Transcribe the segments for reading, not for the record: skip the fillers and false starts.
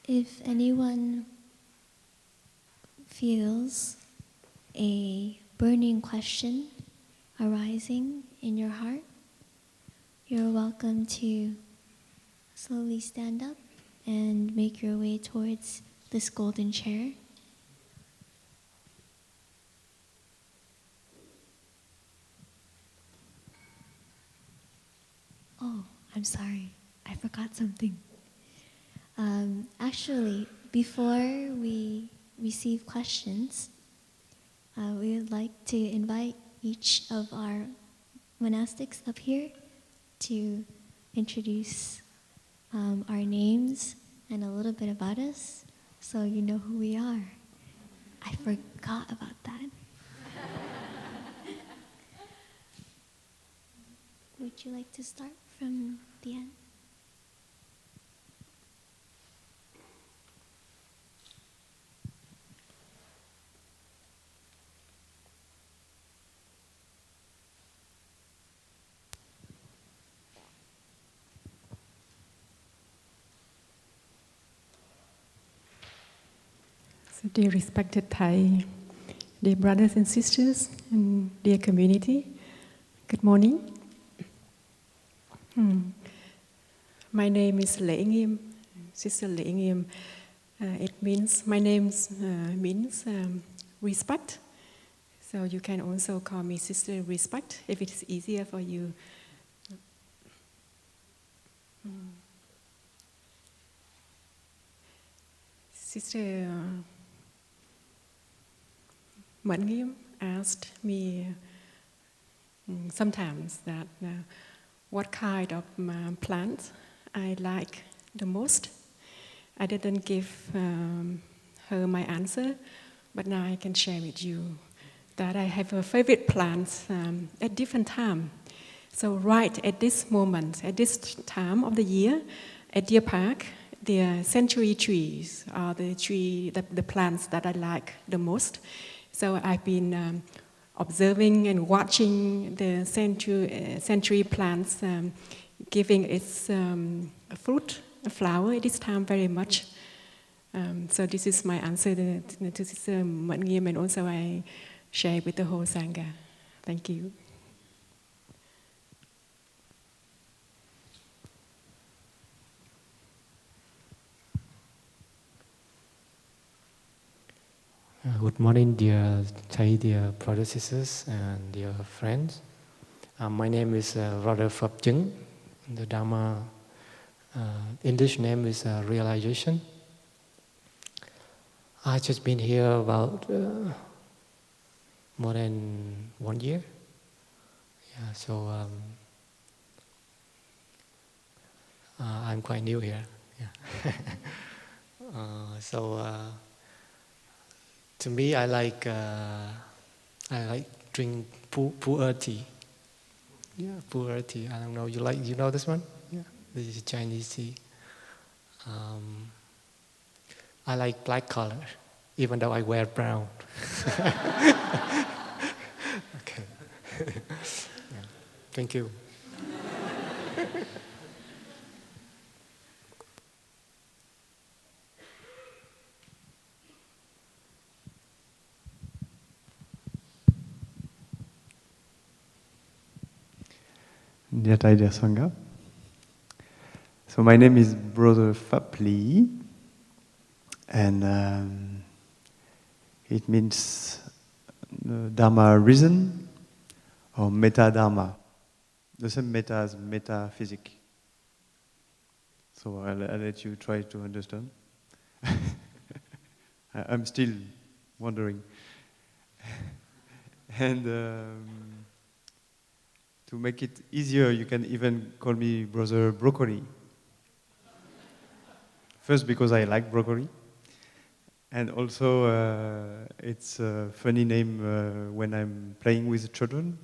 If anyone feels a burning question arising in your heart, you're welcome to slowly stand up and make your way towards this golden chair. Oh, I'm sorry, I forgot something. Actually, before we receive questions, we would like to invite each of our monastics up here to introduce our names and a little bit about us, so you know who we are. I forgot about that. Would you like to start from the end? So dear respected Thai, dear brothers and sisters, and dear community, good morning. My name is Lệ Nghiêm, Sister Lệ Nghiêm. It means, my name means respect. So you can also call me Sister Respect if it's easier for you. Sister Mẫn Nghiêm asked me sometimes that what kind of plants I like the most. I didn't give her my answer, but now I can share with you that I have a favorite plants at different time. So right at this moment, at this time of the year, at Deer Park, the century trees are the plants that I like the most. So I've been observing and watching the century plants giving its fruit, a flower at this time very much. So this is my answer to Sister Mẫn Nghiêm, and also I share with the whole Sangha. Thank you. Good morning, dear Thai, dear brothers, sisters, and dear friends. My name is Brother Phap Chứng. The Dharma English name is Realization. I just been here about more than 1 year. Yeah, so I'm quite new here. Yeah. To me, I like drink pu'er tea. Yeah, pu'er tea. I don't know. You know this one? Yeah, this is Chinese tea. I like black color, even though I wear brown. Okay. Yeah. Thank you. Dear Thai, dear Sangha. So my name is Brother Phap Ly, and it means Dharma reason or Metta Dharma. The same metta as metaphysics. So I'll let you try to understand. I'm still wondering. And to make it easier, you can even call me Brother Broccoli. First, because I like broccoli. And also, it's a funny name when I'm playing with children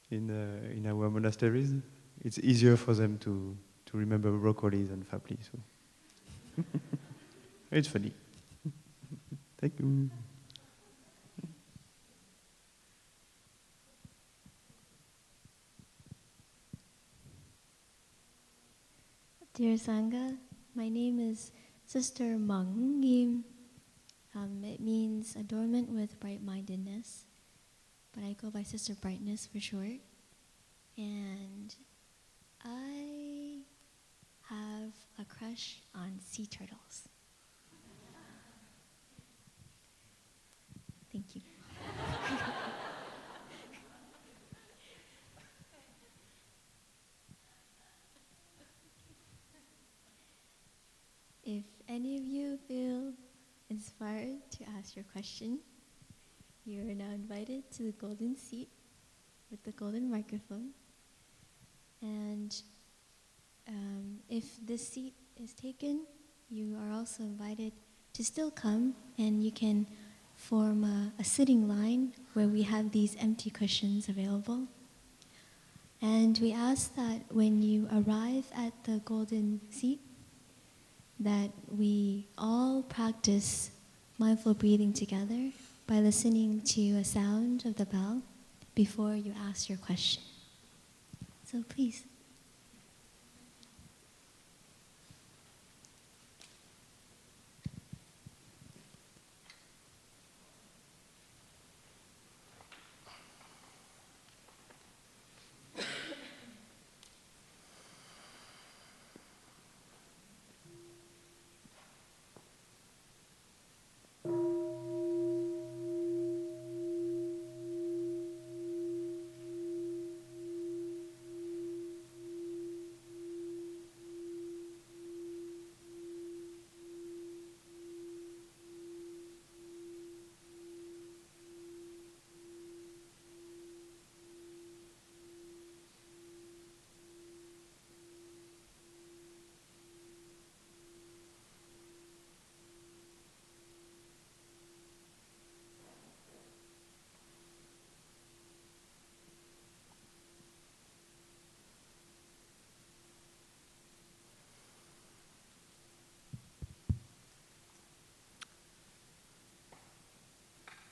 in our monasteries. It's easier for them to remember broccoli than Phap Ly. So. It's funny. Thank you. Dear Sangha, my name is Sister Mang Ngim. It means adornment with bright-mindedness, but I go by Sister Brightness for short. And I have a crush on sea turtles. Thank you. If any of you feel inspired to ask your question, you are now invited to the golden seat with the golden microphone. And if this seat is taken, you are also invited to still come, and you can form a sitting line where we have these empty cushions available. And we ask that when you arrive at the golden seat, that we all practice mindful breathing together by listening to a sound of the bell before you ask your question. So please.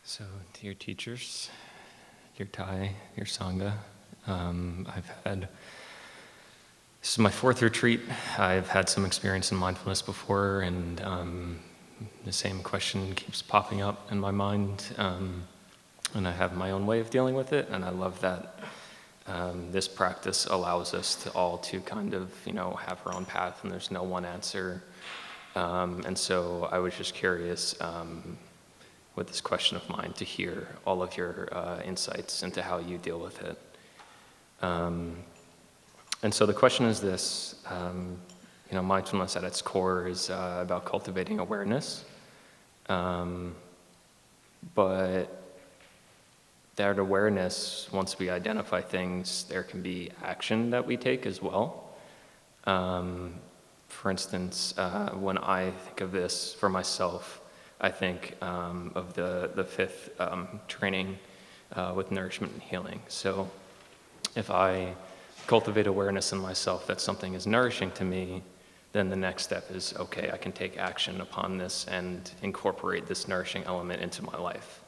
So, dear teachers, dear Thai, dear Sangha, this is my 4th retreat. I've had some experience in mindfulness before, and the same question keeps popping up in my mind, and I have my own way of dealing with it, and I love that this practice allows us to all to kind of, have our own path, and there's no one answer. And so I was just curious, with this question of mine, to hear all of your insights into how you deal with it. And so the question is this, mindfulness at its core is about cultivating awareness, but that awareness, once we identify things, there can be action that we take as well. For instance, when I think of this for myself, I think of the 5th training with nourishment and healing. So if I cultivate awareness in myself that something is nourishing to me, then the next step is, okay, I can take action upon this and incorporate this nourishing element into my life.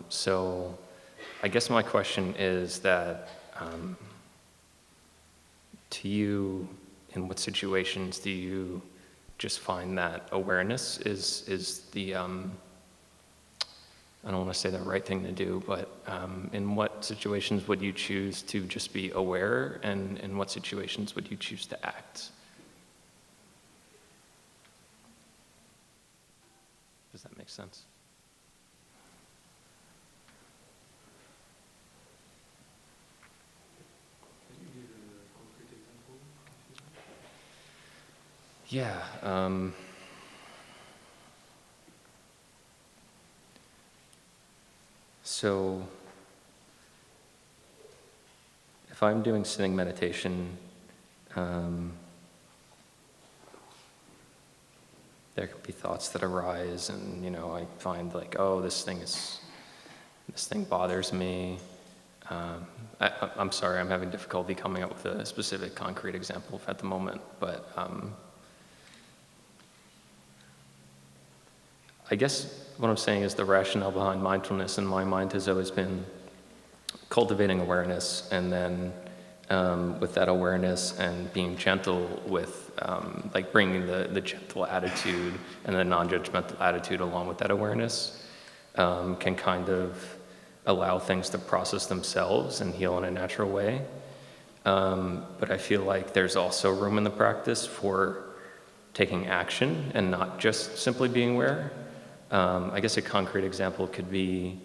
So I guess my question is that, to you, in what situations do you just find that awareness is the, I don't want to say the right thing to do, but in what situations would you choose to just be aware, and in what situations would you choose to act? Does that make sense? Yeah. So if I'm doing sitting meditation, there could be thoughts that arise, and I find like, oh, this thing bothers me. I'm sorry, I'm having difficulty coming up with a specific concrete example at the moment, but I guess what I'm saying is the rationale behind mindfulness in my mind has always been cultivating awareness and then with that awareness and being gentle with, like bringing the gentle attitude and the non-judgmental attitude along with that awareness can kind of allow things to process themselves and heal in a natural way. But I feel like there's also room in the practice for taking action and not just simply being aware. I guess a concrete example could be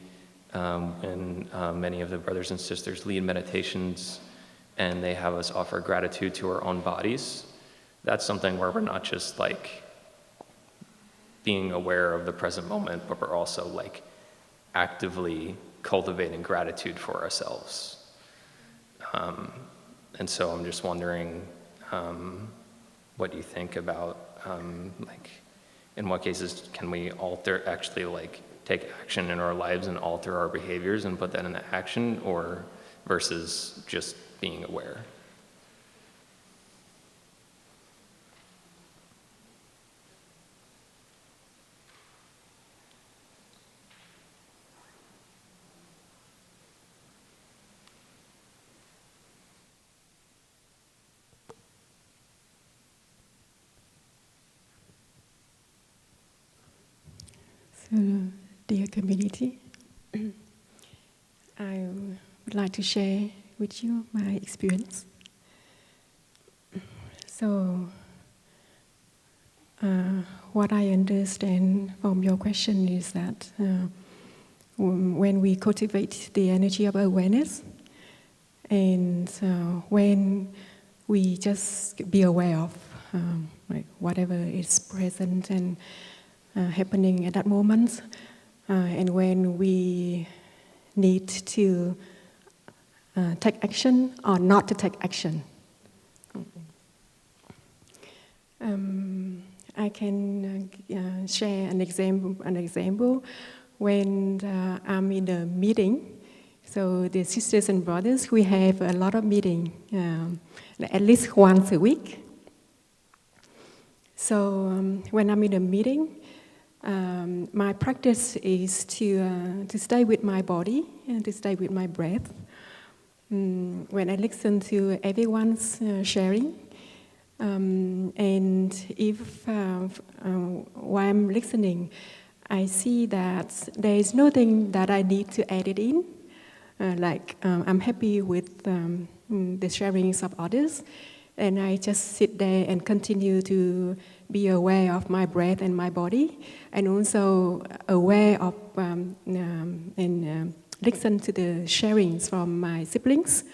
when many of the brothers and sisters lead meditations and they have us offer gratitude to our own bodies. That's something where we're not just like being aware of the present moment, but we're also like actively cultivating gratitude for ourselves. And so I'm just wondering what you think about, like, in what cases can we actually like take action in our lives and alter our behaviors and put that into action, or versus just being aware? So, dear community, I would like to share with you my experience. So, what I understand from your question is that when we cultivate the energy of awareness, and when we just be aware of like whatever is present and happening at that moment, and when we need to take action or not to take action. I can share an example when I'm in a meeting. So the sisters and brothers, we have a lot of meetings, at least once a week. So when I'm in a meeting, my practice is to stay with my body and to stay with my breath. When I listen to everyone's sharing, and if while I'm listening, I see that there is nothing that I need to add it in. I'm happy with the sharings of others, and I just sit there and continue to be aware of my breath and my body, and also aware of and listen to the sharings from my siblings.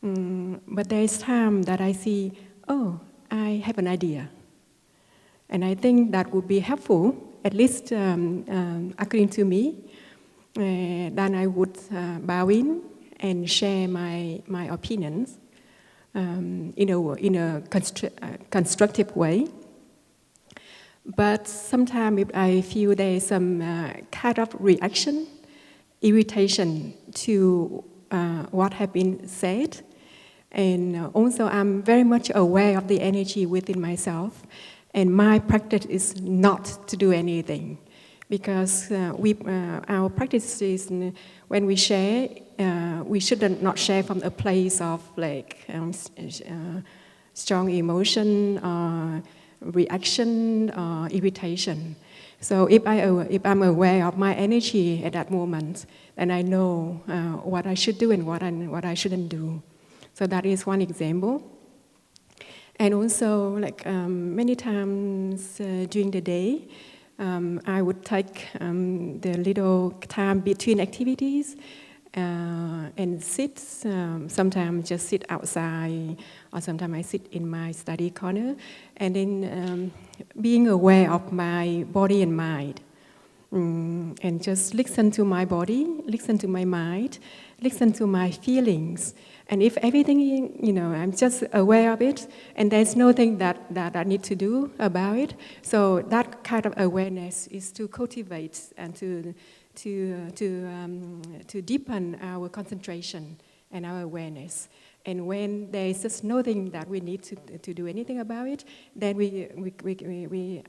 But there is time that I see, oh, I have an idea, and I think that would be helpful, at least according to me. Then I would bow in and share my opinions in a constructive way. But sometimes if I feel there is some kind of reaction, irritation to what has been said, and also I'm very much aware of the energy within myself, and my practice is not to do anything. Because our practice is when we share, we should not share from a place of strong emotion or reaction or irritation. So if I'm aware of my energy at that moment, then I know what I should do and what I shouldn't do. So that is one example. And also, many times during the day, I would take the little time between activities and sit. Sometimes just sit outside, or sometimes I sit in my study corner, and then being aware of my body and mind, and just listen to my body, listen to my mind, listen to my feelings. And if everything, I'm just aware of it, and there's nothing that I need to do about it. So that kind of awareness is to cultivate and to deepen our concentration and our awareness. And when there is just nothing that we need to do anything about it, then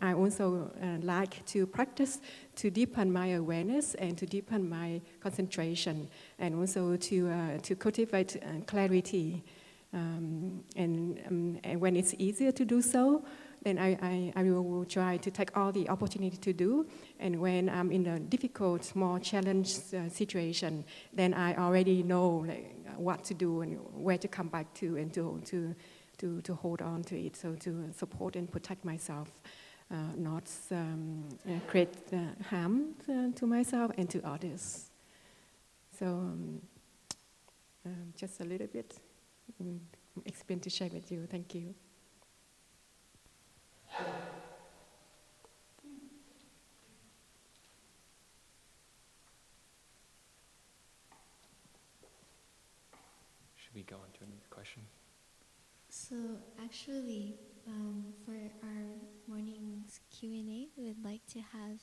I also like to practice to deepen my awareness and to deepen my concentration, and also to cultivate clarity And when it's easier to do so, then I will try to take all the opportunity to do. And when I'm in a difficult, more challenged situation, then I already know what to do and where to come back to, and to hold on to it, so to support and protect myself, not create harm to myself and to others. So just a little bit experience to share with you. Thank you. Should we go on to another question? So actually, for our morning's Q&A, we would like to have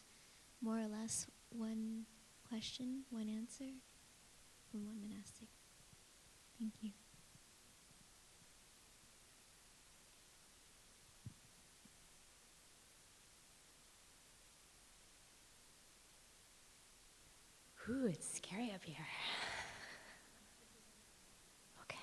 more or less one question, one answer from one monastic. Thank you. Ooh, it's scary up here. Okay.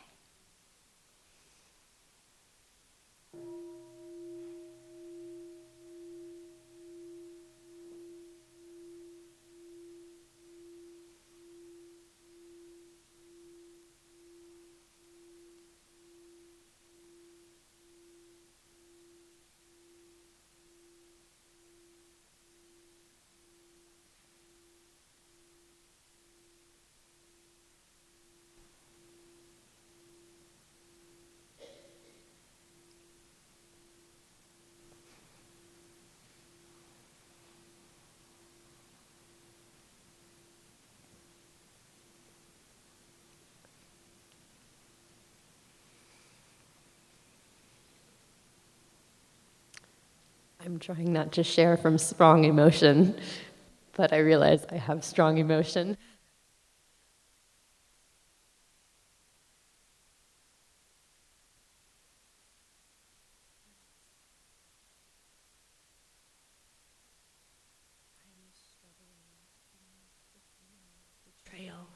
I'm trying not to share from strong emotion, but I realize I have strong emotion. Betrayal.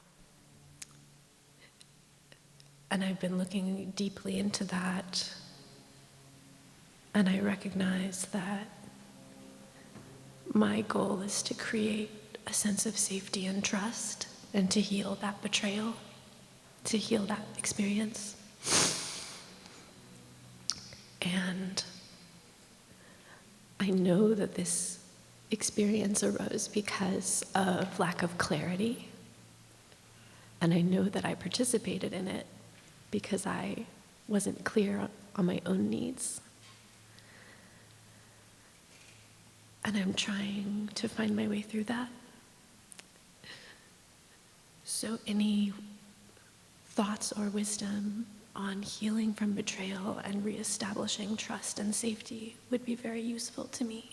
And I've been looking deeply into that, and I recognize that my goal is to create a sense of safety and trust, and to heal that betrayal, to heal that experience. And I know that this experience arose because of lack of clarity, and I know that I participated in it because I wasn't clear on my own needs. And I'm trying to find my way through that. So any thoughts or wisdom on healing from betrayal and reestablishing trust and safety would be very useful to me.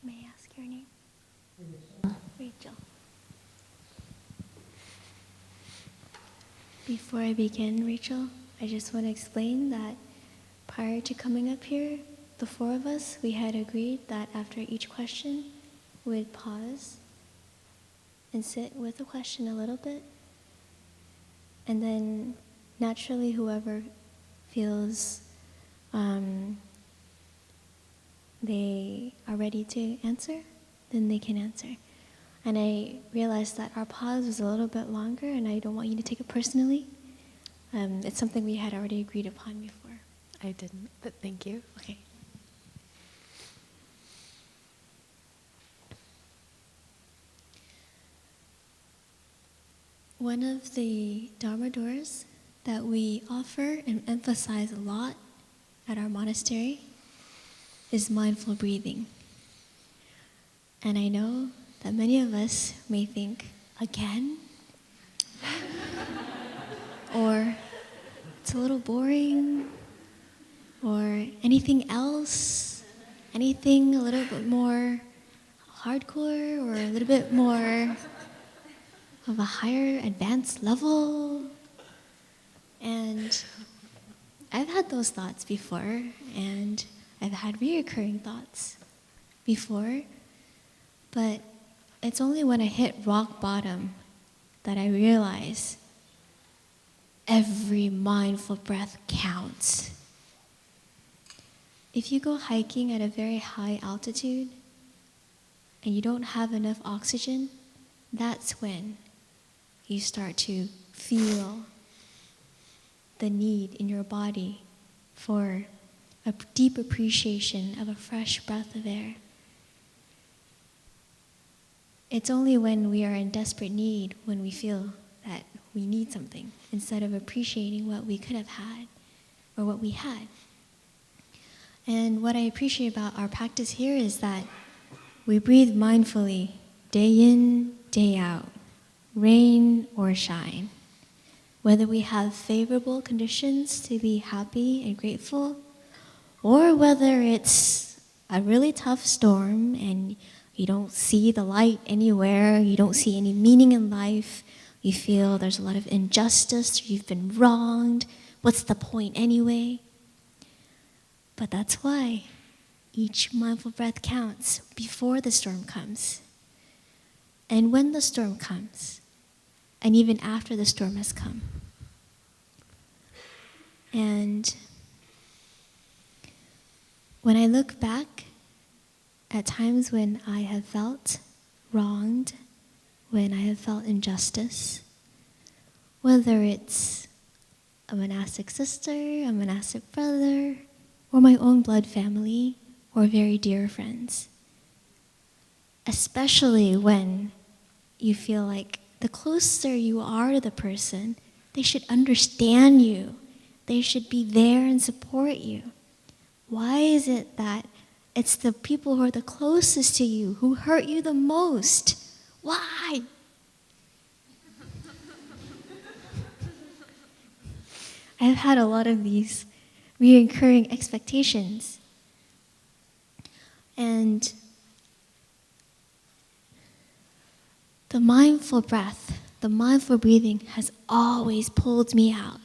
May I ask your name? Rachel. Before I begin, Rachel, I just want to explain that prior to coming up here, the four of us, we had agreed that after each question, we'd pause and sit with the question a little bit. And then naturally, whoever feels they are ready to answer, then they can answer. And I realized that our pause was a little bit longer, and I don't want you to take it personally. It's something we had already agreed upon before. I didn't, but thank you. Okay. One of the Dharma doors that we offer and emphasize a lot at our monastery is mindful breathing. And I know that many of us may think, again? Or it's a little boring, or anything else, anything a little bit more hardcore, or a little bit more of a higher advanced level. And I've had those thoughts before, and I've had reoccurring thoughts before, but it's only when I hit rock bottom that I realize every mindful breath counts. If you go hiking at a very high altitude and you don't have enough oxygen, that's when you start to feel the need in your body for a deep appreciation of a fresh breath of air. It's only when we are in desperate need when we feel that we need something instead of appreciating what we could have had or what we had. And what I appreciate about our practice here is that we breathe mindfully, day in, day out, rain or shine. Whether we have favorable conditions to be happy and grateful, or whether it's a really tough storm and you don't see the light anywhere, you don't see any meaning in life, you feel there's a lot of injustice, you've been wronged, what's the point anyway? But that's why each mindful breath counts before the storm comes. And when the storm comes, and even after the storm has come. And when I look back at times when I have felt wronged, when I have felt injustice, whether it's a monastic sister, a monastic brother, or my own blood family, or very dear friends, especially when you feel like the closer you are to the person, they should understand you. They should be there and support you. Why is it that it's the people who are the closest to you who hurt you the most? Why? I've had a lot of these recurring expectations. And the mindful breath, the mindful breathing has always pulled me out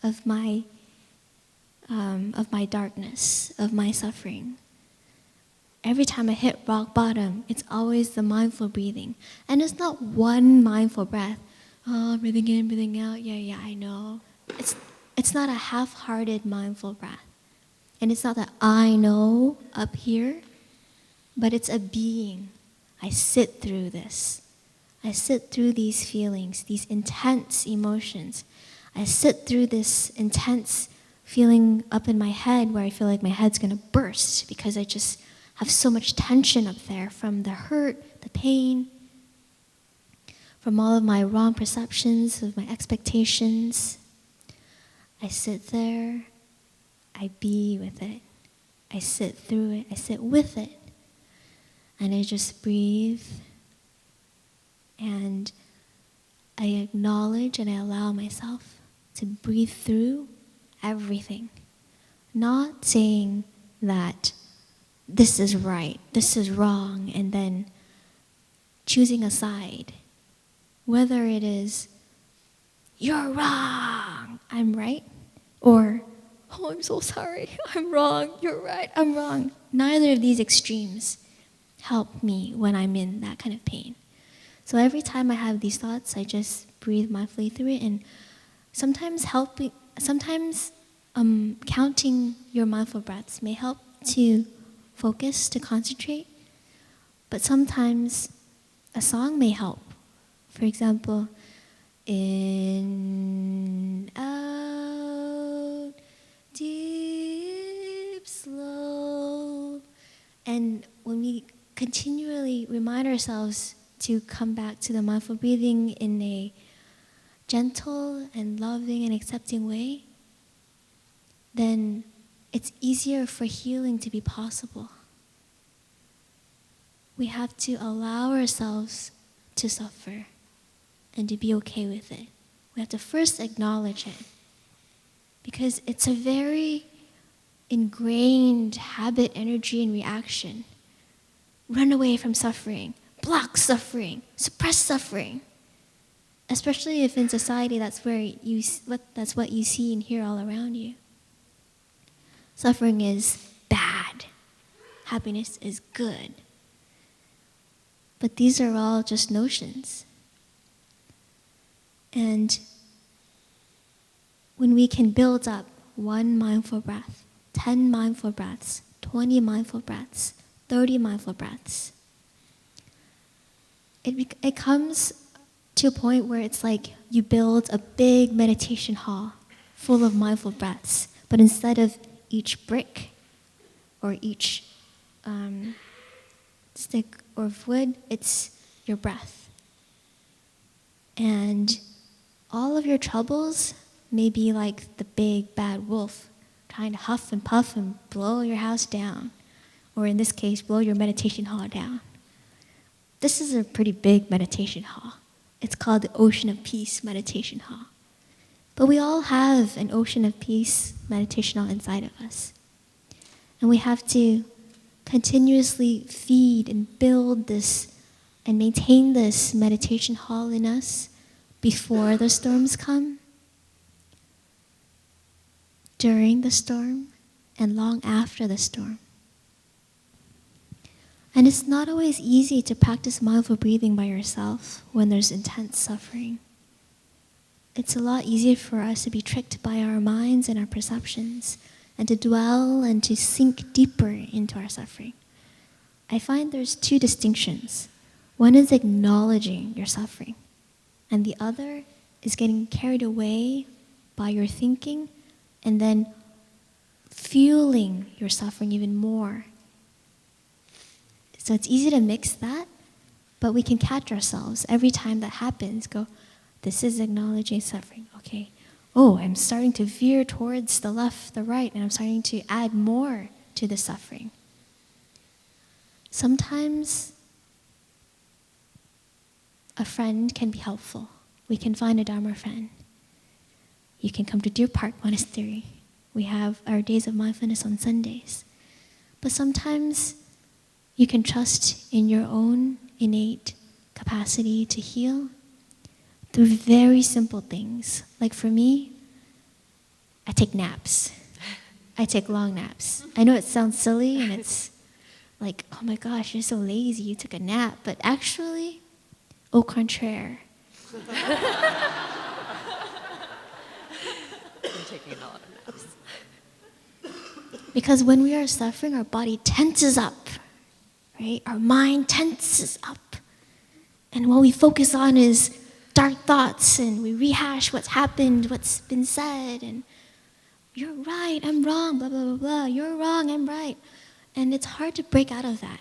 of my darkness, of my suffering. Every time I hit rock bottom, it's always the mindful breathing. And it's not one mindful breath. Oh, breathing in, breathing out, yeah, I know. It's not a half-hearted mindful breath. And it's not that I know up here, but it's a being. I sit through this. I sit through these feelings, these intense emotions. I sit through this intense feeling up in my head where I feel like my head's going to burst because I just have so much tension up there from the hurt, the pain, from all of my wrong perceptions, of my expectations. I sit there, I be with it. I sit through it, I sit with it. And I just breathe. And I acknowledge and I allow myself to breathe through everything. Not saying that this is right, this is wrong, and then choosing a side. Whether it is you're wrong, I'm right. Or, oh, I'm so sorry, I'm wrong, you're right, I'm wrong. Neither of these extremes help me when I'm in that kind of pain. So every time I have these thoughts, I just breathe mindfully through it, and sometimes counting your mindful breaths may help to focus, to concentrate, but sometimes a song may help. For example, in, out, deep, slow. And when we continually remind ourselves to come back to the mindful breathing in a gentle and loving and accepting way, then it's easier for healing to be possible. We have to allow ourselves to suffer and to be okay with it. We have to first acknowledge it, because it's a very ingrained habit, energy, and reaction. Run away from suffering, block suffering, suppress suffering. Especially if in society that's what you see and hear all around you. Suffering is bad. Happiness is good. But these are all just notions. And when we can build up 1 mindful breath, 10 mindful breaths, 20 mindful breaths, 30 mindful breaths, it comes to a point where it's like you build a big meditation hall full of mindful breaths, but instead of each brick or each stick of wood, it's your breath. And all of your troubles may be like the big bad wolf trying to huff and puff and blow your house down, or in this case, blow your meditation hall down. This is a pretty big meditation hall. It's called the Ocean of Peace Meditation Hall. But we all have an Ocean of Peace meditation hall inside of us. And we have to continuously feed and build this and maintain this meditation hall in us before the storms come, during the storm, and long after the storm. And it's not always easy to practice mindful breathing by yourself when there's intense suffering. It's a lot easier for us to be tricked by our minds and our perceptions, and to dwell and to sink deeper into our suffering. I find there's 2 distinctions. One is acknowledging your suffering, and the other is getting carried away by your thinking and then fueling your suffering even more. So it's easy to mix that, but we can catch ourselves every time that happens. Go, this is acknowledging suffering. Okay. Oh, I'm starting to veer towards the left, the right, and I'm starting to add more to the suffering. Sometimes a friend can be helpful. We can find a Dharma friend. You can come to Deer Park Monastery. We have our days of mindfulness on Sundays. But sometimes you can trust in your own innate capacity to heal through very simple things. Like for me, I take naps. I take long naps. I know it sounds silly and it's like, oh my gosh, you're so lazy, you took a nap. But actually, au contraire. I'm taking a lot of naps. Because when we are suffering, our body tenses up, right? Our mind tenses up. And what we focus on is dark thoughts, and we rehash what's happened, what's been said, and you're right, I'm wrong, blah, blah, blah, blah. You're wrong, I'm right. And it's hard to break out of that.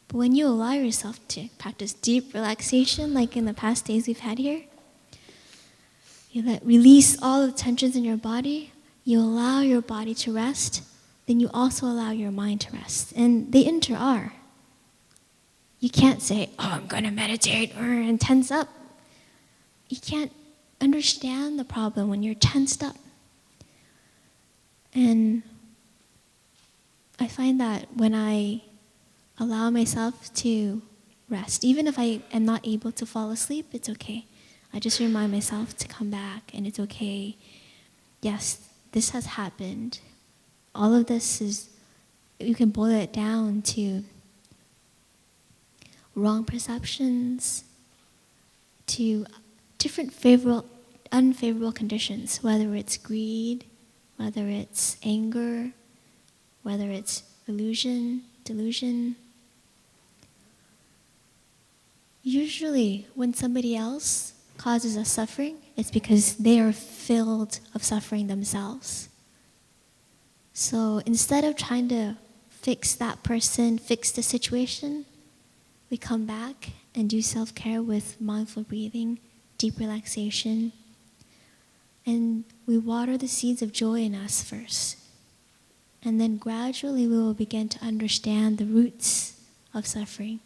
But when you allow yourself to practice deep relaxation, like in the past days we've had here, you release all of the tensions in your body, you allow your body to rest, then you also allow your mind to rest. And they inter-are. You can't say, oh, I'm going to meditate and tense up. You can't understand the problem when you're tensed up. And I find that when I allow myself to rest, even if I am not able to fall asleep, it's okay. I just remind myself to come back, and it's okay. Yes, this has happened. All of this is, you can boil it down to wrong perceptions, to different favorable, unfavorable conditions, whether it's greed, whether it's anger, whether it's illusion, delusion. Usually, when somebody else causes us suffering, it's because they are filled of suffering themselves. So instead of trying to fix that person, fix the situation, we come back and do self-care with mindful breathing, deep relaxation, and we water the seeds of joy in us first. And then gradually we will begin to understand the roots of suffering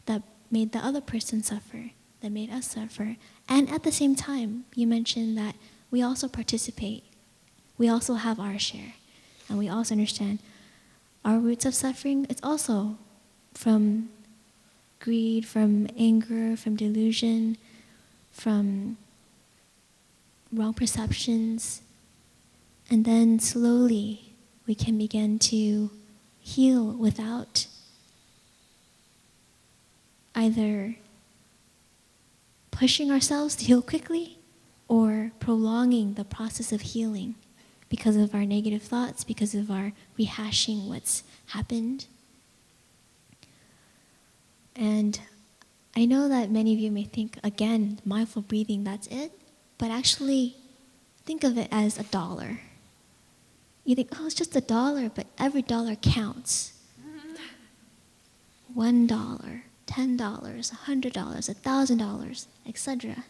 that made the other person suffer, that made us suffer. And at the same time, you mentioned that we also participate. We also have our share. And we also understand our roots of suffering. It's also from greed, from anger, from delusion, from wrong perceptions. And then slowly we can begin to heal without either pushing ourselves to heal quickly or prolonging the process of healing because of our negative thoughts, because of our rehashing what's happened. And I know that many of you may think, again, mindful breathing, that's it. But actually, think of it as $1. You think, oh, it's just $1, but every dollar counts. $1, $10, $100, $1,000, etc.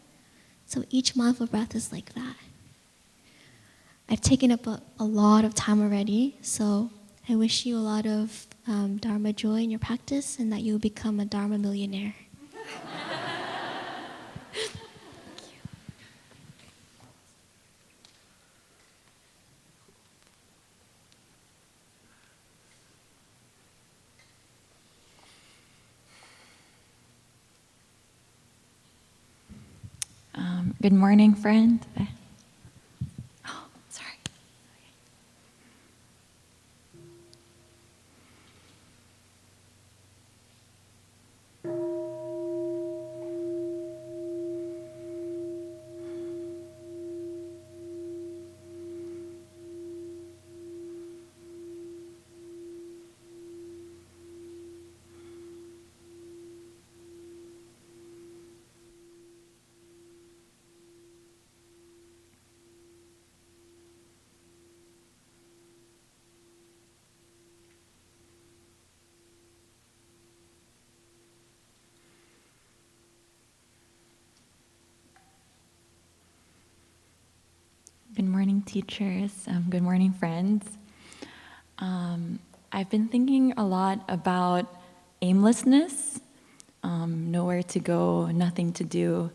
So each mindful breath is like that. I've taken up a lot of time already, so I wish you a lot of Dharma joy in your practice and that you'll become a Dharma millionaire. Good morning, friend. Oh, sorry. Good morning, teachers. Good morning, friends. I've been thinking a lot about aimlessness, nowhere to go, nothing to do.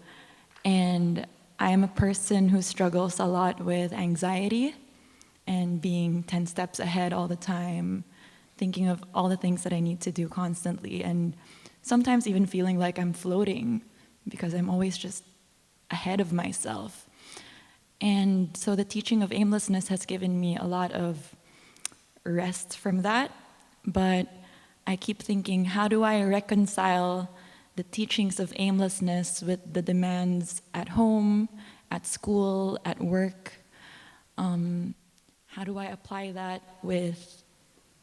And I am a person who struggles a lot with anxiety and being 10 steps ahead all the time, thinking of all the things that I need to do constantly, and sometimes even feeling like I'm floating because I'm always just ahead of myself. And so the teaching of aimlessness has given me a lot of rest from that, but I keep thinking, how do I reconcile the teachings of aimlessness with the demands at home, at school, at work? How do I apply that with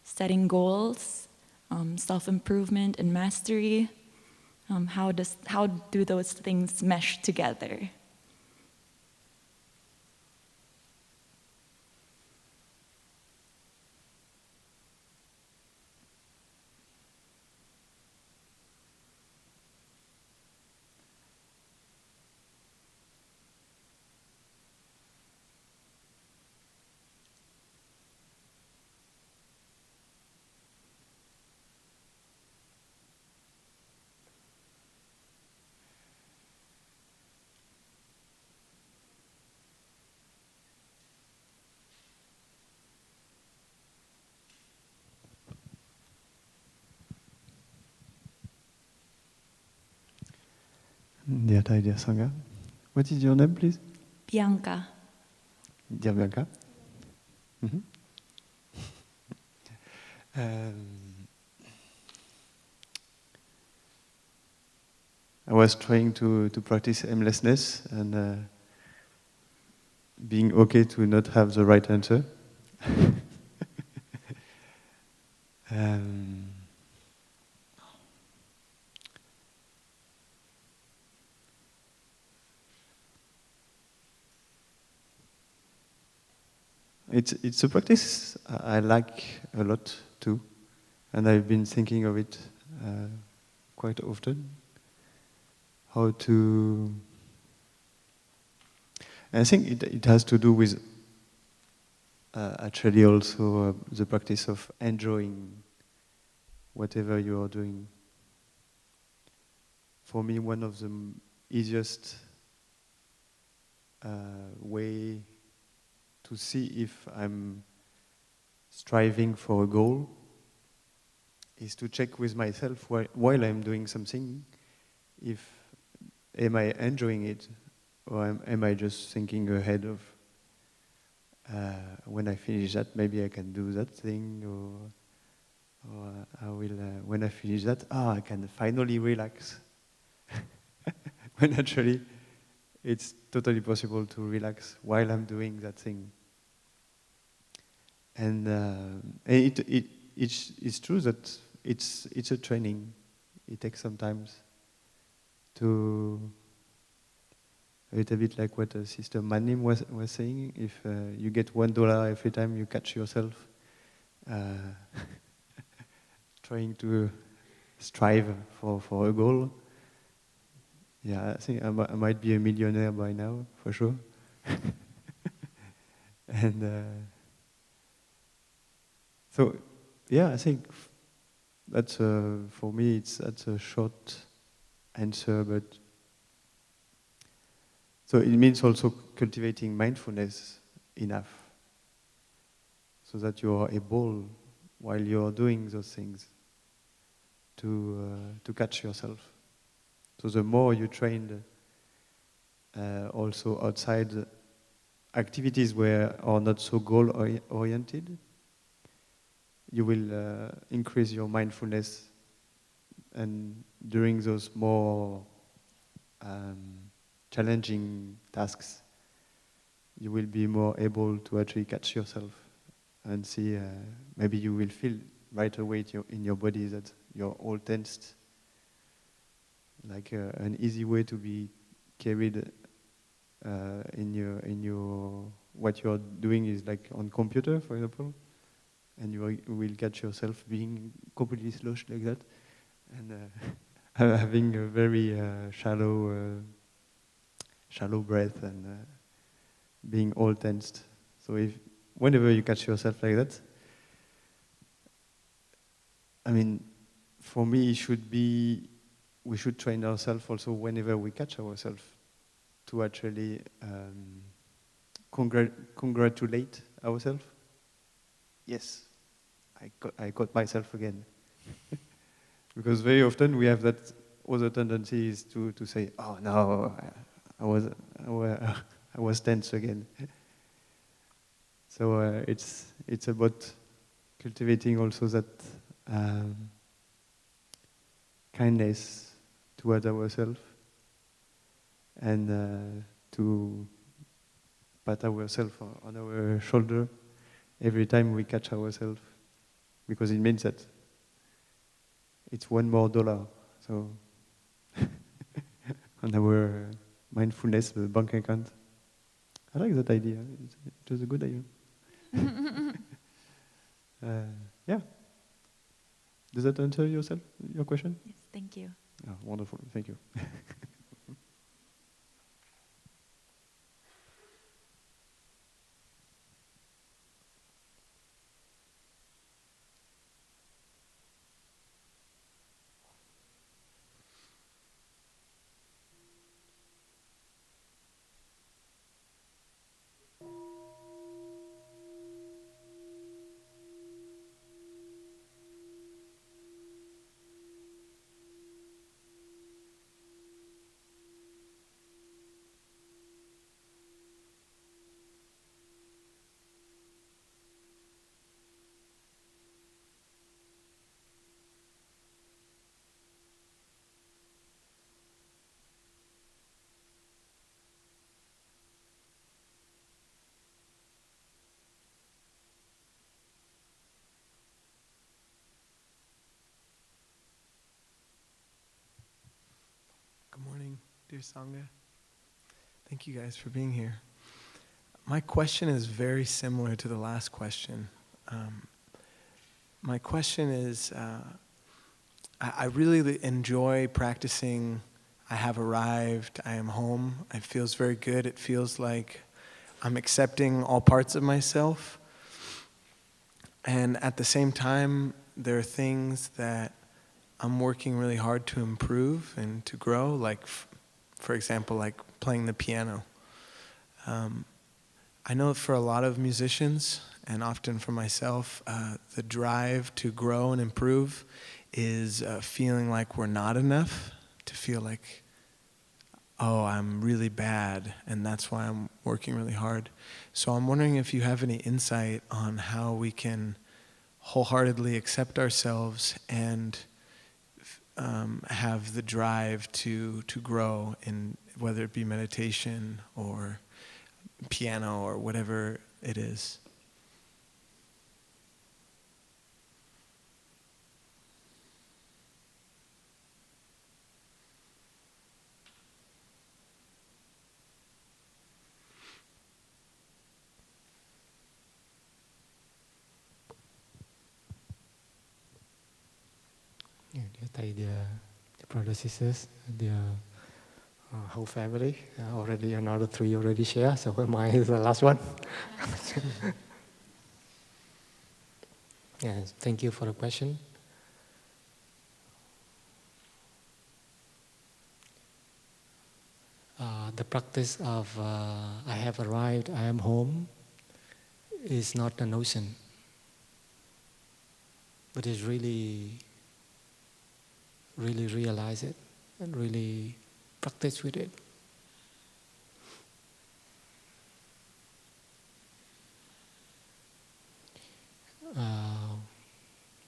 setting goals, self-improvement and mastery? How do those things mesh together? Dear Thai, dear Sangha, What is your name, please? Bianca. Dear Bianca. Mhm. I was trying to practice aimlessness and being okay to not have the right answer. um, it's a practice I like a lot too, and I've been thinking of it quite often. How to... I think it has to do with actually also the practice of enjoying whatever you are doing. For me, one of the easiest way to see if I'm striving for a goal is to check with myself while I'm doing something, if am I enjoying it, or am I just thinking ahead of when I finish that, maybe I can do that thing, or I will when I finish that, I can finally relax. When actually it's totally possible to relax while I'm doing that thing. And it's true that it's a training. It takes some time to, a little bit like what Sister Manim was saying. If you get $1 every time you catch yourself trying to strive for a goal, yeah, I think I might be a millionaire by now, for sure. And so, yeah, I think that's for me that's a short answer, but so it means also cultivating mindfulness enough so that you are able, while you are doing those things, to catch yourself. So the more you train also outside activities where are not so goal-oriented, you will increase your mindfulness, and during those more challenging tasks, you will be more able to actually catch yourself and see, maybe you will feel right away in your body that you're all tensed, like an easy way to be carried in your what you're doing is like on computer, for example, and you will catch yourself being completely sloshed like that, and having a very shallow breath and being all tensed. So whenever you catch yourself like that, I mean, for me, we should train ourselves also whenever we catch ourselves to actually congratulate ourselves. Yes, I caught myself again. Because very often we have that other tendency is to say, oh no, I was tense again. So it's about cultivating also that kindness towards ourselves, and to pat ourselves on our shoulder every time we catch ourselves, because it means that it's $1 more. So on our mindfulness bank account. I like that idea. It was a good idea. Yeah. Does that answer your question? Yes, thank you. Oh, wonderful. Thank you. Dear Sangha, thank you guys for being here. My question is very similar to the last question. My question is, I really enjoy practicing. I have arrived, I am home. It feels very good. It feels like I'm accepting all parts of myself. And at the same time, there are things that I'm working really hard to improve and to grow, like, for example, like playing the piano. I know for a lot of musicians, and often for myself, the drive to grow and improve is feeling like we're not enough, to feel like, oh, I'm really bad, and that's why I'm working really hard. So I'm wondering if you have any insight on how we can wholeheartedly accept ourselves and have the drive to grow in whether it be meditation or piano or whatever it is. Yeah, dear Thầy, dear brothers, sisters, dear whole family. Already another 3 already share, so mine is the last one. Yes, thank you for the question. The practice of I have arrived, I am home is not a notion, but is really realize it and really practice with it.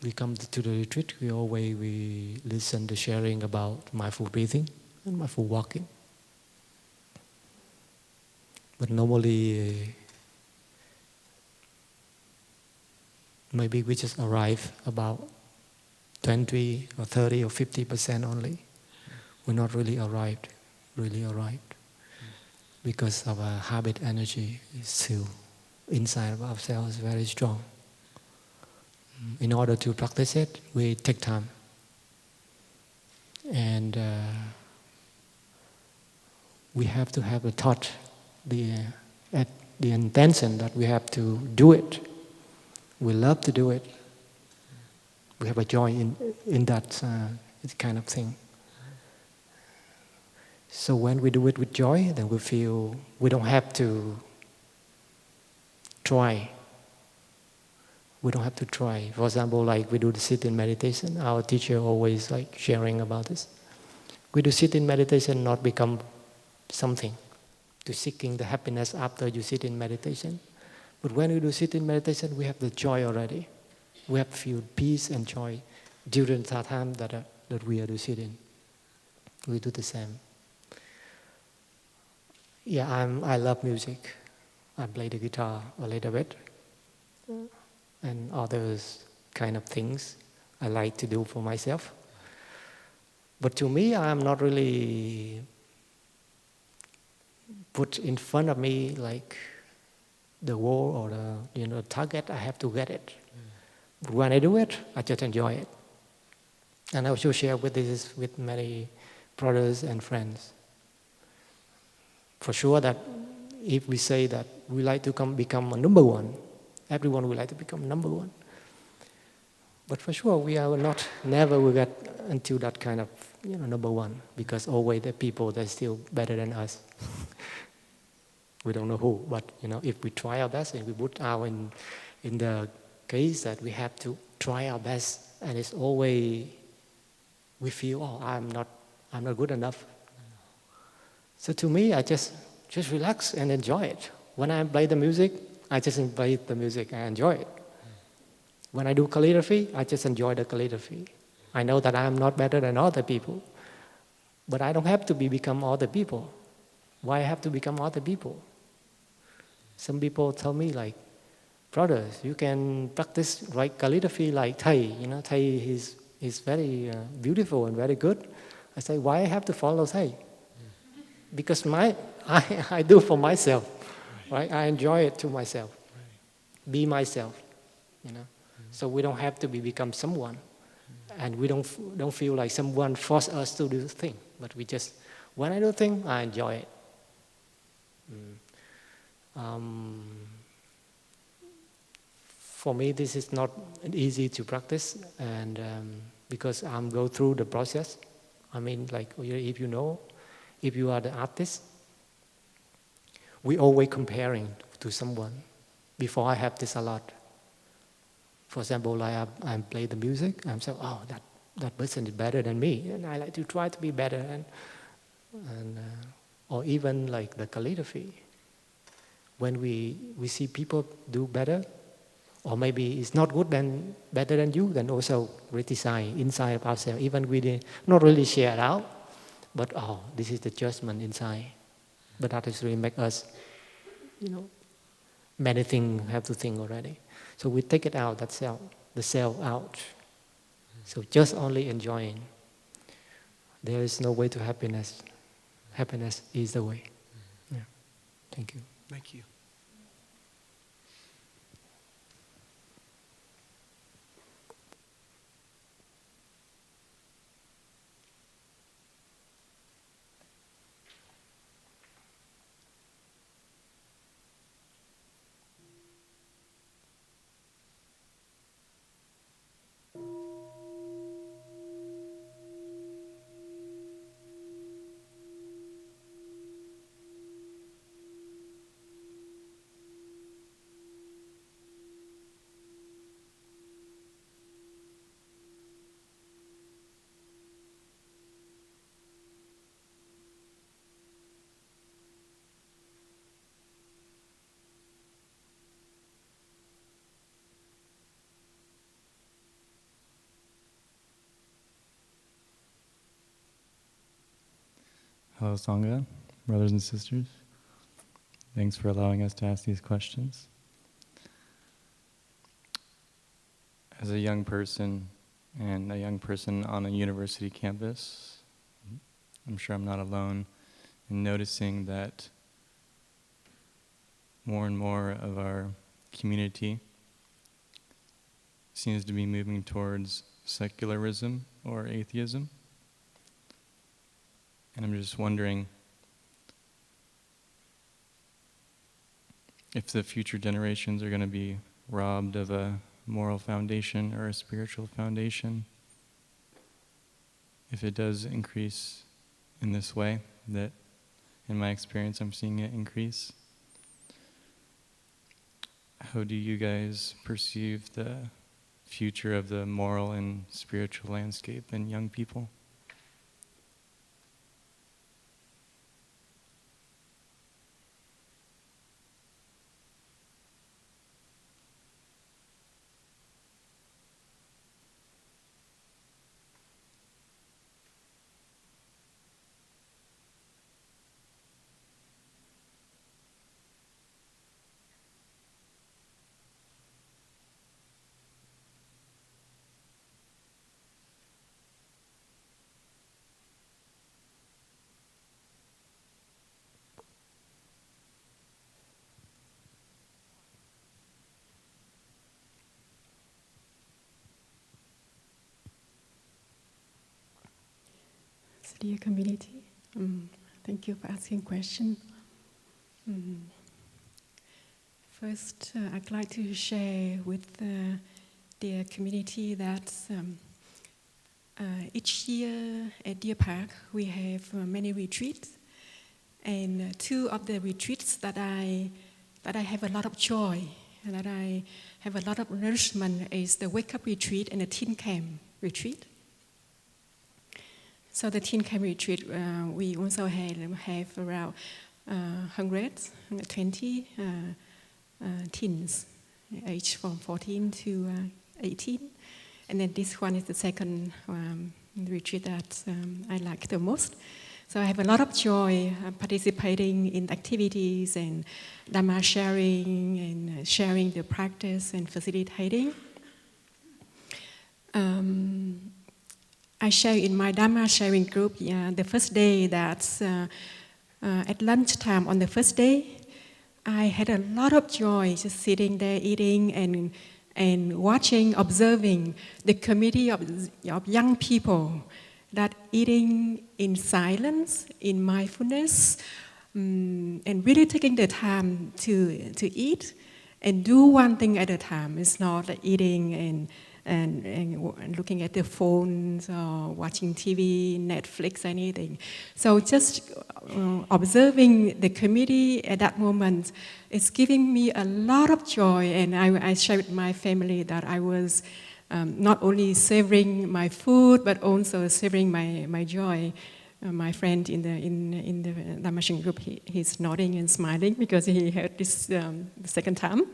We come to the retreat, we listen to sharing about mindful breathing and mindful walking. But normally, maybe we just arrive about 20 or 30 or 50% only. We're not really arrived. Because our habit energy is still inside of ourselves very strong. In order to practice it, we take time. And we have to have a thought, the intention that we have to do it. We love to do it. We have a joy in that kind of thing. So when we do it with joy, then we feel we don't have to try. We don't have to try. For example, like we do the sit-in meditation. Our teacher always like sharing about this. We do sit-in meditation not become something, to seeking the happiness after you sit in meditation. But when we do sit-in meditation, we have the joy already. We have feel peace and joy during the time that we are do sit-in. We do the same. Yeah, I love music. I play the guitar a little bit. And others kind of things I like to do for myself. But to me, I'm not really put in front of me like the goal or the target. I have to get it. But when I do it, I just enjoy it. And I also share this with many brothers and friends. For sure that if we say that we like to become a number one, everyone would like to become number one. But for sure, we are never will get until that kind of number one, because always the people they're still better than us. We don't know who, but if we try our best and we put our in the case that we have to try our best, and it's always we feel, oh, I'm not good enough. So to me, I just relax and enjoy it. When I play the music, I just play the music, I enjoy it. When I do calligraphy, I just enjoy the calligraphy. I know that I am not better than other people, but I don't have to become other people. Why I have to become other people? Some people tell me like, brothers, you can practice write calligraphy like Thầy. Thầy is very beautiful and very good. I say, why I have to follow Thầy? because I do for myself, right? I enjoy it to myself, be myself, you know. So we don't have to become someone, and we don't feel like someone force us to do the thing. But we just, when I do thing, I enjoy it. For me, this is not easy to practice, and because I'm go through the process. I mean, like if you are the artist, we always comparing to someone. Before I have this a lot. For example, like I play the music, I'm saying, oh, that person is better than me, and I like to try to be better, and or even like the calligraphy. When we see people do better, or maybe it's not good than better than you, then also criticize inside of ourselves. Even we not really share it out, but this is the judgment inside. But that is really make us, many things have to think already. So we take it out, that self, the self out. So just only enjoying. There is no way to happiness. Happiness is the way. Yeah. Thank you. Thank you. Hello, Sangha, brothers and sisters. Thanks for allowing us to ask these questions. As a young person, and a young person on a university campus, I'm sure I'm not alone in noticing that more and more of our community seems to be moving towards secularism or atheism. And I'm just wondering if the future generations are going to be robbed of a moral foundation or a spiritual foundation, if it does increase in this way, that in my experience I'm seeing it increase. How do you guys perceive the future of the moral and spiritual landscape in young people? Dear community, thank you for asking question. First, I'd like to share with the community that each year at Deer Park we have many retreats, and two of the retreats that I have a lot of joy and that I have a lot of nourishment is the Wake Up Retreat and the Teen Camp Retreat. So the Teen Camp Retreat, we also have around 120 teens, aged from 14 to 18. And then this one is the second retreat that I like the most. So I have a lot of joy participating in activities and Dhamma sharing and sharing the practice and facilitating. I share in my Dhamma sharing group the first day that At lunchtime on the first day, I had a lot of joy just sitting there eating and watching, observing the community of young people that eating in silence, in mindfulness, and really taking the time to eat and do one thing at a time. It's not like eating and looking at their phones or watching TV, Netflix, anything. So just observing the community at that moment is giving me a lot of joy. And I shared with my family that I was not only savoring my food, but also savoring my joy. My friend in the Dhammashin group, he's nodding and smiling because he heard this the second time.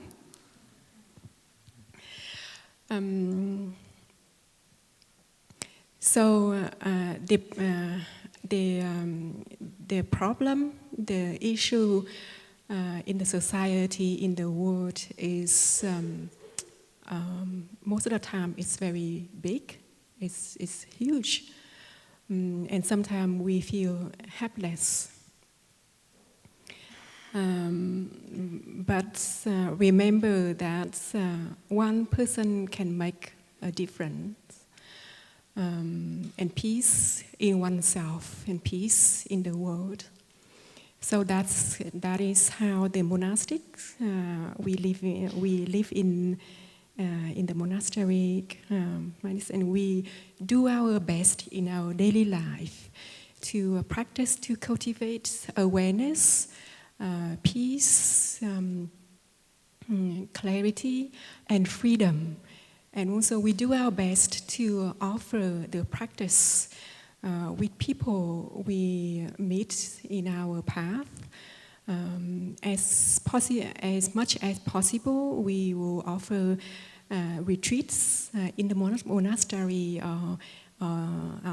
The problem, the issue in the society, in the world is most of the time it's very big, it's huge, and sometimes we feel helpless. But remember that one person can make a difference, and peace in oneself and peace in the world. So that is how the monastics we live in the monastery, and we do our best in our daily life to practice, to cultivate awareness, peace, clarity, and freedom. And also we do our best to offer the practice with people we meet in our path. As much as possible, we will offer retreats in the monastery or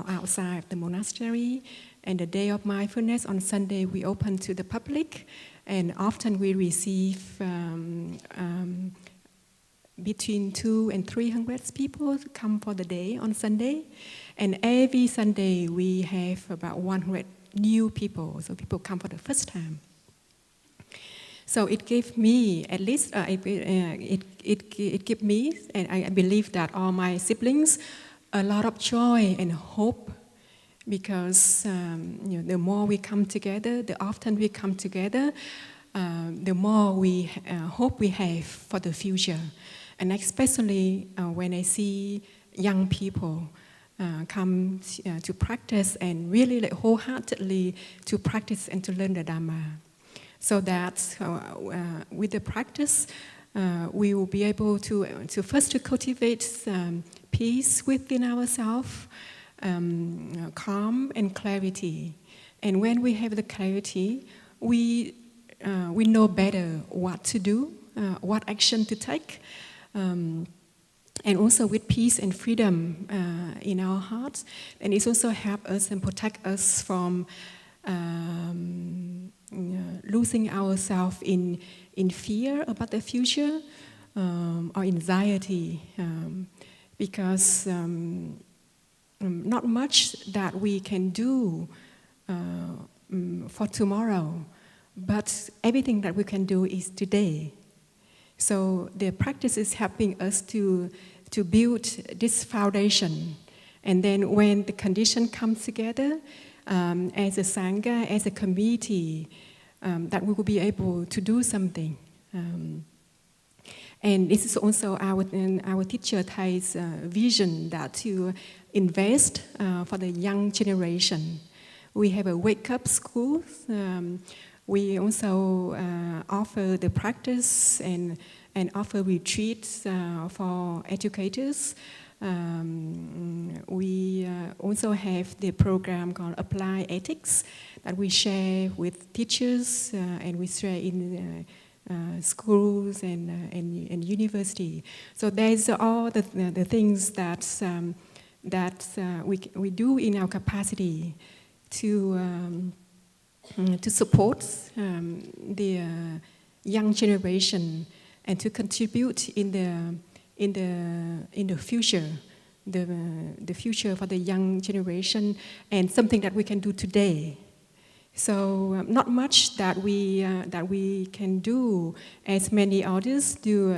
outside the monastery. And the day of mindfulness on Sunday, we open to the public, and often we receive between 200 and 300 people come for the day on Sunday. And every Sunday, we have about 100 new people, so people come for the first time. So it gave me, at least, it gave me, and I believe that all my siblings, a lot of joy and hope, because the more we come together, the often we come together, the more we hope we have for the future. And especially when I see young people come to practice and really like wholeheartedly to practice and to learn the Dhamma. So that with the practice, we will be able to first to cultivate peace within ourselves, calm and clarity. And when we have the clarity, we know better what to do, what action to take. And also with peace and freedom in our hearts. And it also helps us and protect us from losing ourselves in fear about the future or anxiety, because not much that we can do for tomorrow, but everything that we can do is today. So the practice is helping us to build this foundation, and then when the condition comes together, as a Sangha, as a community, that we will be able to do something. And this is also our teacher Thai's vision, that to invest for the young generation. We have a wake-up school. We also offer the practice and offer retreats for educators. We also have the program called Apply Ethics that we share with teachers and we share in schools and university. So there's all the things that we do in our capacity to support the young generation and to contribute in the future, the future for the young generation, and something that we can do today. So not much that we can do, as many others do,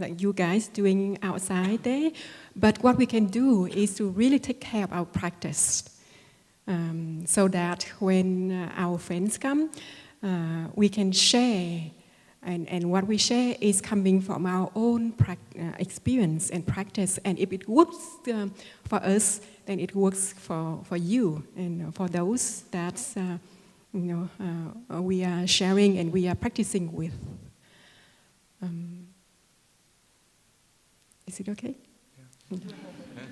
like you guys doing outside there. But what we can do is to really take care of our practice, so that when our friends come, we can share, and what we share is coming from our own experience and practice. And if it works for us, then it works for you and for those that we are sharing and we are practicing with. Is it okay? Yeah.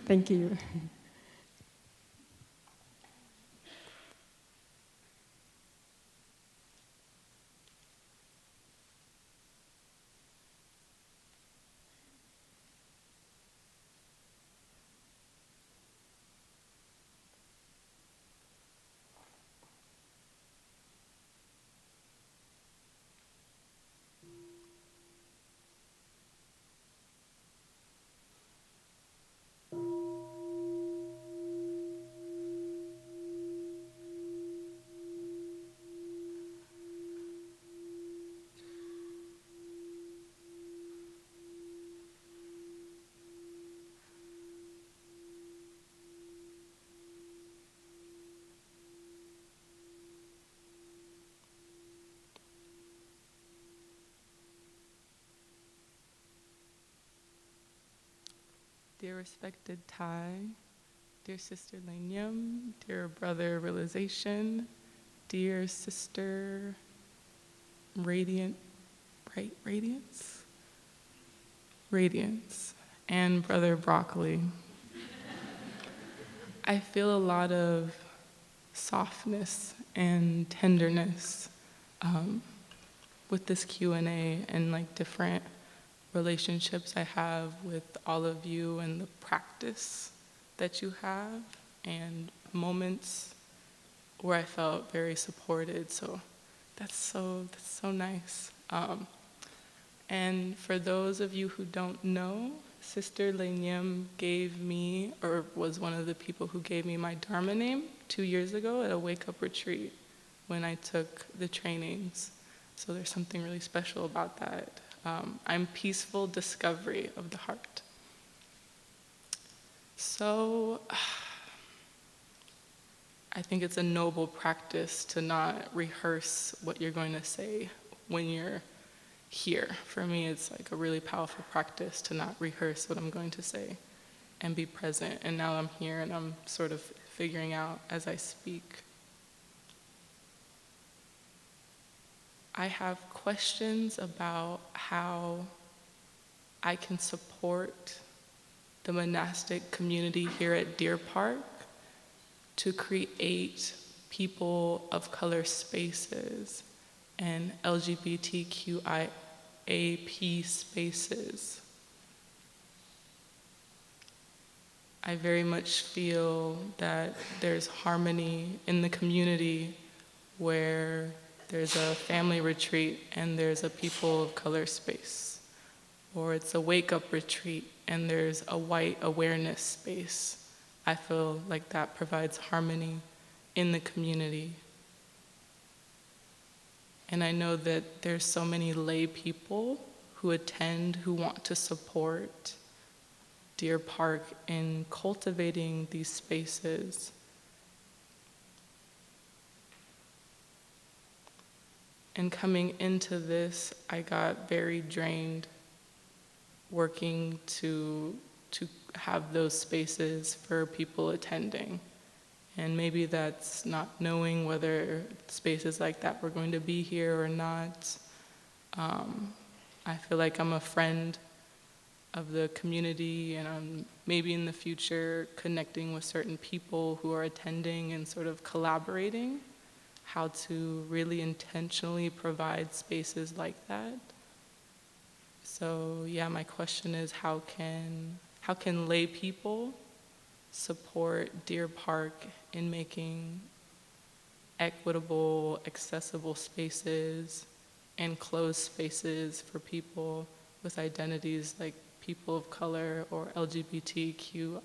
Thank you. Dear respected Thai, dear sister Lanyam, dear brother Realization, dear sister Radiance, and brother Broccoli. I feel a lot of softness and tenderness with this Q&A and like different relationships I have with all of you and the practice that you have and moments where I felt very supported. So that's so nice. And for those of you who don't know, Sister Lanyam gave me, or was one of the people who gave me my Dharma name 2 years ago at a wake-up retreat when I took the trainings. So there's something really special about that. I'm peaceful discovery of the heart. So I think it's a noble practice to not rehearse what you're going to say when you're here. For me, it's like a really powerful practice to not rehearse what I'm going to say and be present. And now I'm here and I'm sort of figuring out as I speak. I have questions about how I can support the monastic community here at Deer Park to create people of color spaces and LGBTQIAP spaces. I very much feel that there's harmony in the community where there's a family retreat and there's a people of color space, or it's a wake-up retreat and there's a white awareness space. I feel like that provides harmony in the community. And I know that there's so many lay people who attend, who want to support Deer Park in cultivating these spaces. And coming into this, I got very drained working to have those spaces for people attending. And maybe that's not knowing whether spaces like that were going to be here or not. I feel like I'm a friend of the community, and I'm maybe in the future connecting with certain people who are attending and sort of collaborating how to really intentionally provide spaces like that. So yeah, my question is how can lay people support Deer Park in making equitable, accessible spaces and closed spaces for people with identities like people of color or LGBTQIAP.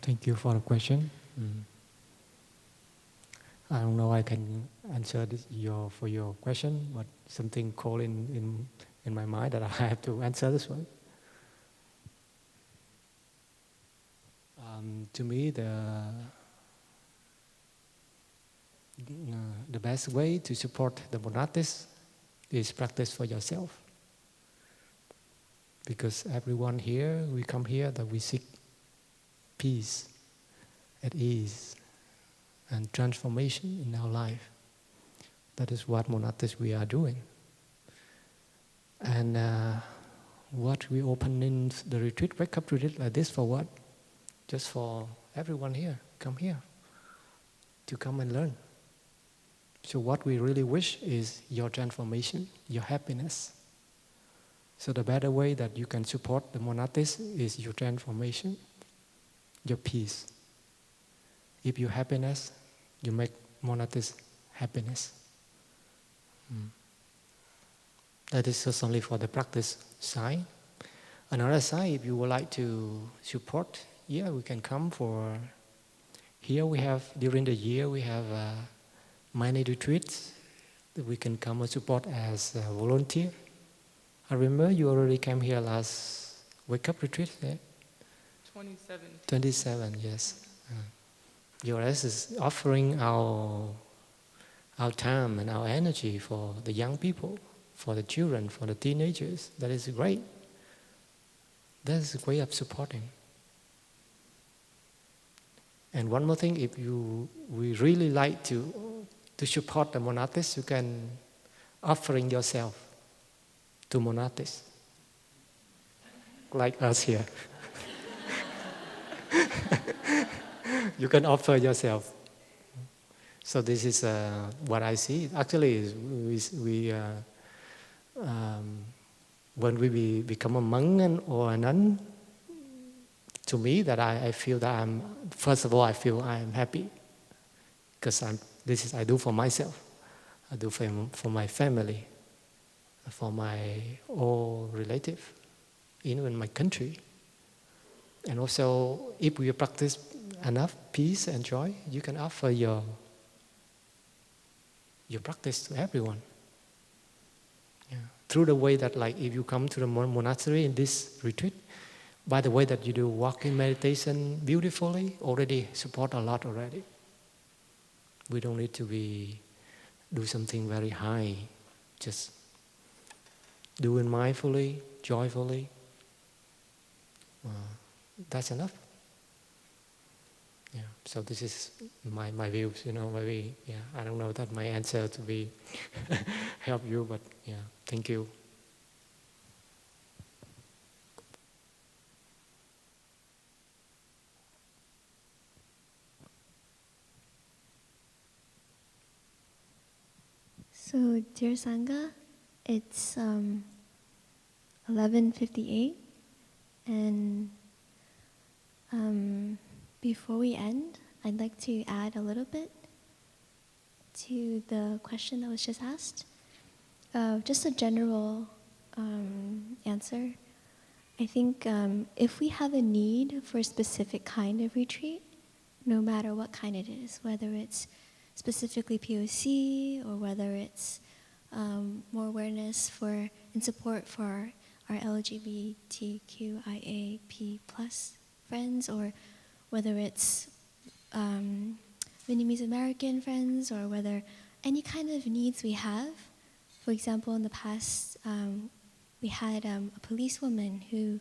Thank you for the question. I don't know I can answer for your question, but something called in my mind that I have to answer this one. To me, the best way to support the monastics is practice for yourself. Because everyone here, we come here that we seek peace, at ease, and transformation in our life. That is what monastics we are doing. And what we open in the retreat, wake up retreat like this for what? Just for everyone here, come here, to come and learn. So what we really wish is your transformation, your happiness. So the better way that you can support the monastics is your transformation, your peace. If you happiness, you make monastics happiness. That is just only for the practice side. Another side, if you would like to support, yeah, we can come for. Here we have, during the year, we have many retreats that we can come and support as a volunteer. I remember you already came here last wake up retreat, yeah? 27, yes. URS is offering our time and our energy for the young people, for the children, for the teenagers. That is great. That is a way of supporting. And one more thing, if we really like to support the monastics, you can offering yourself to monastics, like us here. You can offer yourself. So this is what I see. Actually, when we become a monk or a nun, to me, that I feel that first of all, I feel I am happy because I do for myself. I do for my family, for my all relative, even my country. And also, if we practice enough peace and joy, you can offer your practice to everyone. Yeah. Through the way that, like, if you come to the monastery in this retreat, by the way that you do walking meditation beautifully, already support a lot already. We don't need to do something very high, just doing mindfully, joyfully. That's enough. Yeah. So this is my views. Maybe I don't know that my answer to be help you, but yeah, thank you. So, dear Sangha, it's 11:58, and before we end, I'd like to add a little bit to the question that was just asked. Just a general answer. I think if we have a need for a specific kind of retreat, no matter what kind it is, whether it's specifically POC or whether it's more awareness for and support for our LGBTQIAP+ friends, or whether it's Vietnamese American friends, or whether any kind of needs we have. For example, in the past, we had a policewoman who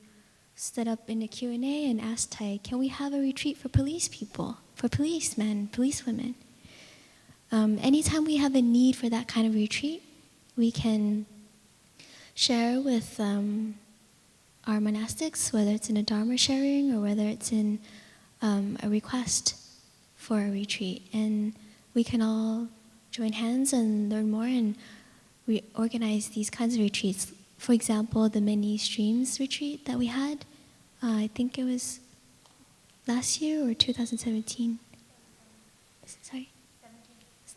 stood up in the Q&A and asked Thai, can we have a retreat for police people, for policemen, policewomen? Anytime we have a need for that kind of retreat, we can share with our monastics, whether it's in a Dharma sharing or whether it's in a request for a retreat. And we can all join hands and learn more and organize these kinds of retreats. For example, the many streams retreat that we had, I think it was last year or 2017. Sorry?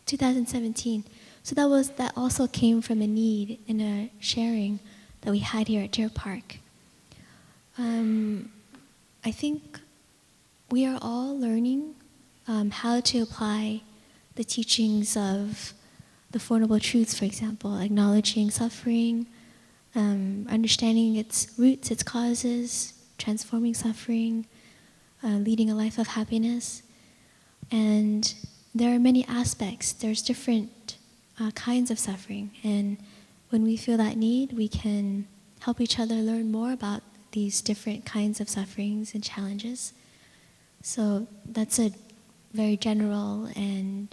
2017. So that also came from a need in a sharing that we had here at Deer Park. I think we are all learning how to apply the teachings of the Four Noble Truths, for example, acknowledging suffering, understanding its roots, its causes, transforming suffering, leading a life of happiness. And there are many aspects. There's different kinds of suffering. And when we feel that need, we can help each other learn more about these different kinds of sufferings and challenges. So that's a very general and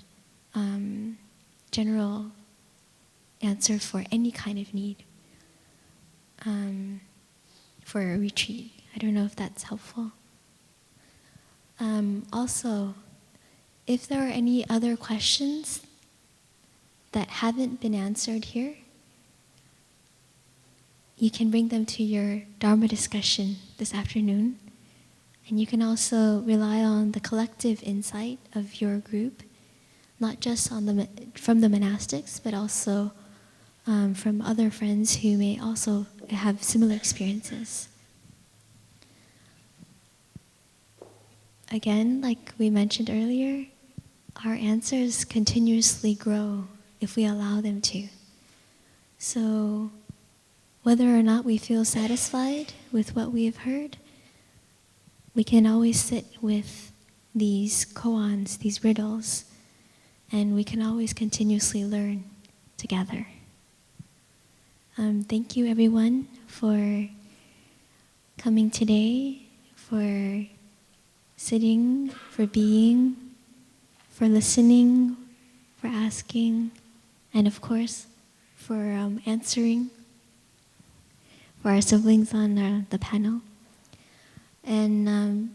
general answer for any kind of need for a retreat. I don't know if that's helpful. Also, if there are any other questions that haven't been answered here, you can bring them to your Dharma discussion this afternoon. And you can also rely on the collective insight of your group, not just from the monastics, but also from other friends who may also have similar experiences. Again, like we mentioned earlier, our answers continuously grow if we allow them to. So whether or not we feel satisfied with what we have heard, we can always sit with these koans, these riddles, and we can always continuously learn together. Thank you everyone for coming today, for sitting, for being, for listening, for asking, and of course, for answering, for our siblings on the panel. And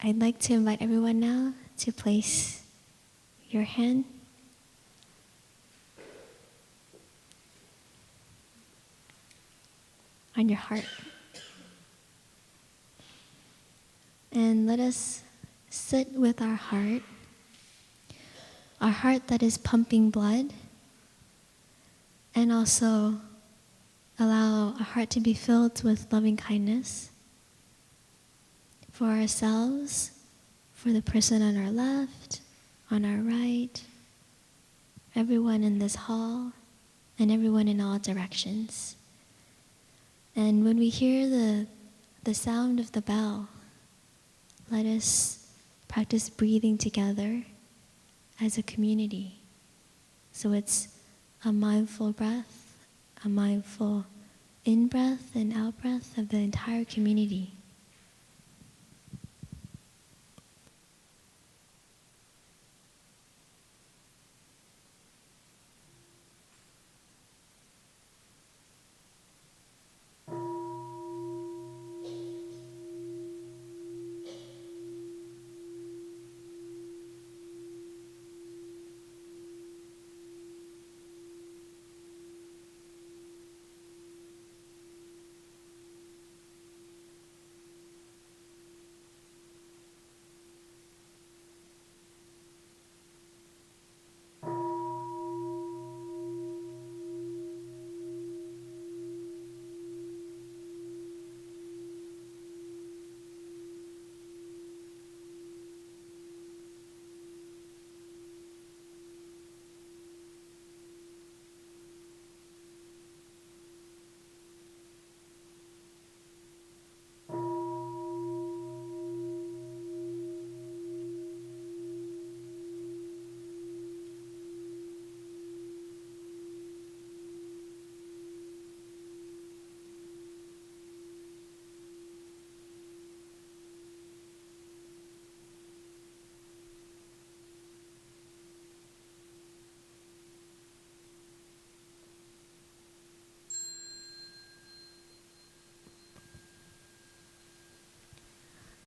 I'd like to invite everyone now to place your hand on your heart. And let us sit with our heart that is pumping blood, and also allow our heart to be filled with loving kindness for ourselves, for the person on our left, on our right, everyone in this hall, and everyone in all directions. And when we hear the sound of the bell, let us practice breathing together as a community. So it's a mindful breath, a mindful in-breath and out-breath of the entire community.